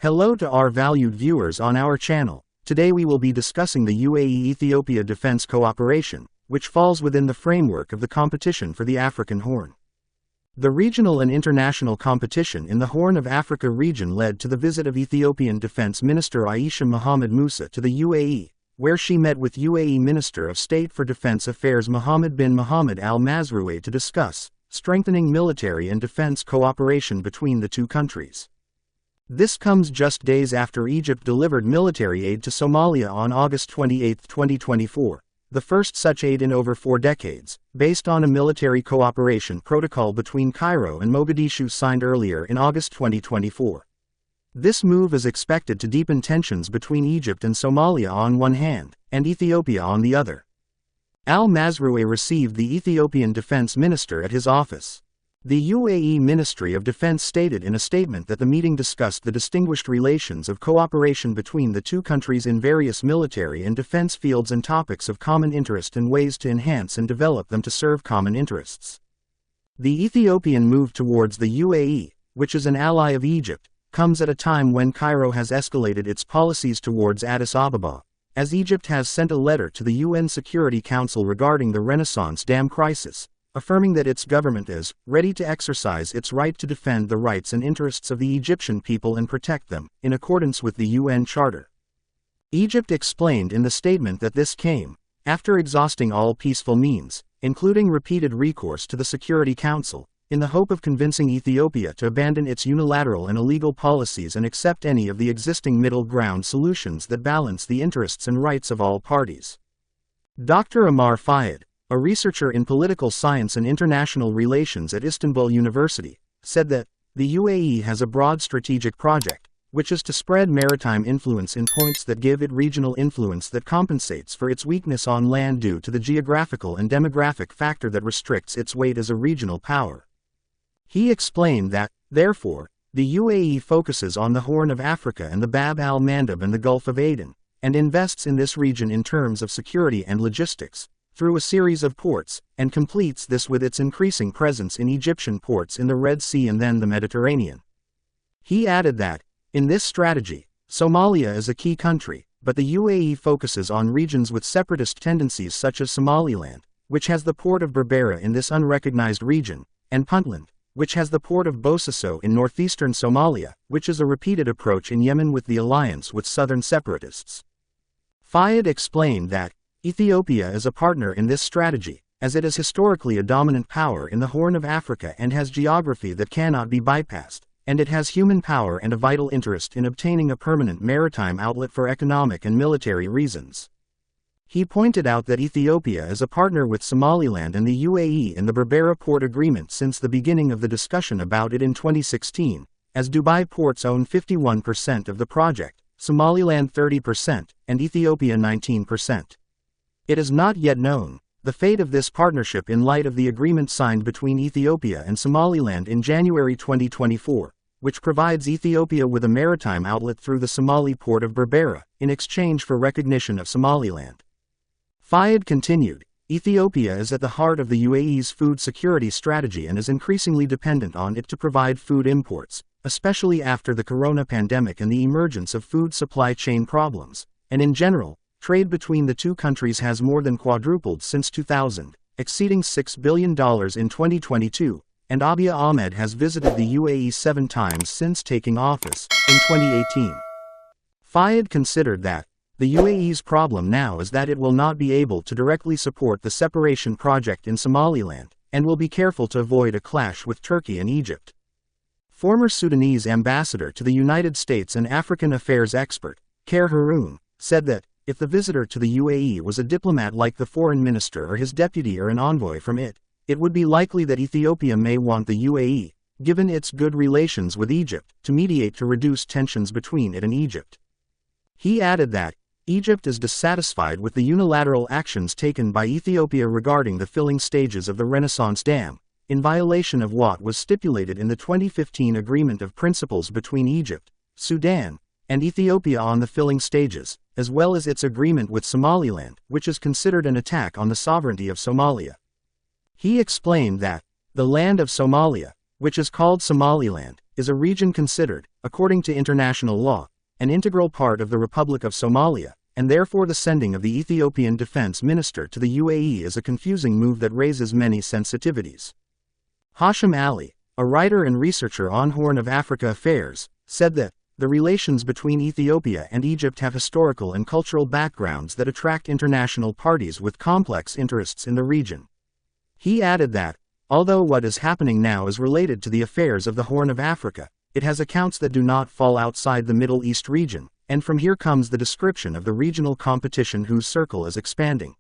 Hello to our valued viewers on our channel. Today we will be discussing the UAE-Ethiopia defense cooperation, which falls within the framework of the competition for the African Horn. The regional and international competition in the Horn of Africa region led to the visit of Ethiopian Defense Minister Aisha Mohammed Mussa to the UAE, where she met with UAE Minister of State for Defense Affairs Mohammed bin Mohammed Al Mazrouei to discuss strengthening military and defense cooperation between the two countries. This comes just days after Egypt delivered military aid to Somalia on August 28, 2024, the first such aid in over 4 decades, based on a military cooperation protocol between Cairo and Mogadishu signed earlier in August 2024. This move is expected to deepen tensions between Egypt and Somalia on one hand, and Ethiopia on the other. Al Mazrouei received the Ethiopian Defense Minister at his office. The UAE Ministry of Defense stated in a statement that the meeting discussed the distinguished relations of cooperation between the two countries in various military and defense fields and topics of common interest and ways to enhance and develop them to serve common interests. The Ethiopian move towards the UAE, which is an ally of Egypt, comes at a time when Cairo has escalated its policies towards Addis Ababa, as Egypt has sent a letter to the UN Security Council regarding the Renaissance Dam crisis, affirming that its government is ready to exercise its right to defend the rights and interests of the Egyptian people and protect them, in accordance with the UN Charter. Egypt explained in the statement that this came after exhausting all peaceful means, including repeated recourse to the Security Council, in the hope of convincing Ethiopia to abandon its unilateral and illegal policies and accept any of the existing middle ground solutions that balance the interests and rights of all parties. Dr. Amar Fayed, a researcher in political science and international relations at Istanbul University, said that the UAE has a broad strategic project, which is to spread maritime influence in points that give it regional influence that compensates for its weakness on land due to the geographical and demographic factor that restricts its weight as a regional power. He explained that, therefore, the UAE focuses on the Horn of Africa and the Bab al-Mandeb and the Gulf of Aden, and invests in this region in terms of security and logistics, through a series of ports, and completes this with its increasing presence in Egyptian ports in the Red Sea and then the Mediterranean. He added that, in this strategy, Somalia is a key country, but the UAE focuses on regions with separatist tendencies such as Somaliland, which has the port of Berbera in this unrecognized region, and Puntland, which has the port of Bosaso in northeastern Somalia, which is a repeated approach in Yemen with the alliance with southern separatists. Fayed explained that Ethiopia is a partner in this strategy, as it is historically a dominant power in the Horn of Africa and has geography that cannot be bypassed, and it has human power and a vital interest in obtaining a permanent maritime outlet for economic and military reasons. He pointed out that Ethiopia is a partner with Somaliland and the UAE in the Berbera port agreement since the beginning of the discussion about it in 2016, as Dubai ports own 51% of the project, Somaliland 30%, and Ethiopia 19%. It is not yet known the fate of this partnership in light of the agreement signed between Ethiopia and Somaliland in January 2024, which provides Ethiopia with a maritime outlet through the Somali port of Berbera, in exchange for recognition of Somaliland. Fayed continued, Ethiopia is at the heart of the UAE's food security strategy and is increasingly dependent on it to provide food imports, especially after the corona pandemic and the emergence of food supply chain problems, and in general, trade between the two countries has more than quadrupled since 2000, exceeding $6 billion in 2022, and Abiy Ahmed has visited the UAE 7 times since taking office, in 2018. Fayed considered that the UAE's problem now is that it will not be able to directly support the separation project in Somaliland, and will be careful to avoid a clash with Turkey and Egypt. Former Sudanese ambassador to the United States and African affairs expert, Khair Haroun, said that, if the visitor to the UAE was a diplomat like the foreign minister or his deputy or an envoy from it, it would be likely that Ethiopia may want the UAE, given its good relations with Egypt, to mediate to reduce tensions between it and Egypt. He added that, Egypt is dissatisfied with the unilateral actions taken by Ethiopia regarding the filling stages of the Renaissance Dam, in violation of what was stipulated in the 2015 Agreement of Principles between Egypt, Sudan, and Ethiopia on the filling stages, as well as its agreement with Somaliland, which is considered an attack on the sovereignty of Somalia. He explained that the land of Somalia, which is called Somaliland, is a region considered, according to international law, an integral part of the Republic of Somalia, and therefore the sending of the Ethiopian Defense Minister to the UAE is a confusing move that raises many sensitivities. Hashim Ali, a writer and researcher on Horn of Africa affairs, said that the relations between Ethiopia and Egypt have historical and cultural backgrounds that attract international parties with complex interests in the region. He added that, although what is happening now is related to the affairs of the Horn of Africa, it has accounts that do not fall outside the Middle East region, and from here comes the description of the regional competition whose circle is expanding.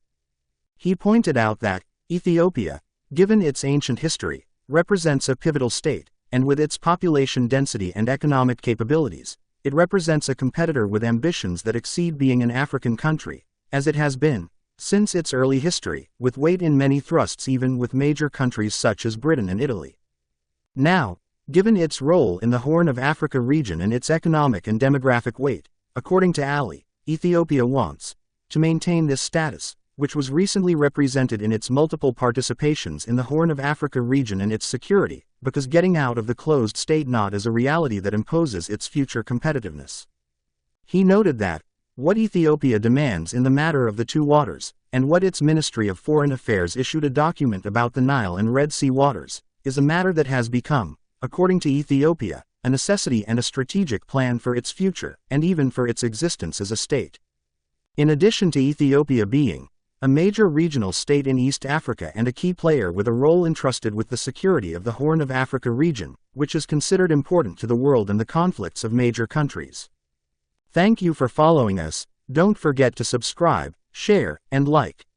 He pointed out that Ethiopia, given its ancient history, represents a pivotal state, and with its population density and economic capabilities, it represents a competitor with ambitions that exceed being an African country, as it has been, since its early history, with weight in many thrusts even with major countries such as Britain and Italy. Now, given its role in the Horn of Africa region and its economic and demographic weight, according to Ali, Ethiopia wants to maintain this status, which was recently represented in its multiple participations in the Horn of Africa region and its security, because getting out of the closed state knot is a reality that imposes its future competitiveness. He noted that what Ethiopia demands in the matter of the two waters, and what its Ministry of Foreign Affairs issued a document about the Nile and Red Sea waters, is a matter that has become, according to Ethiopia, a necessity and a strategic plan for its future, and even for its existence as a state. In addition to Ethiopia being a major regional state in East Africa and a key player with a role entrusted with the security of the Horn of Africa region, which is considered important to the world and the conflicts of major countries. Thank you for following us. Don't forget to subscribe, share, and like.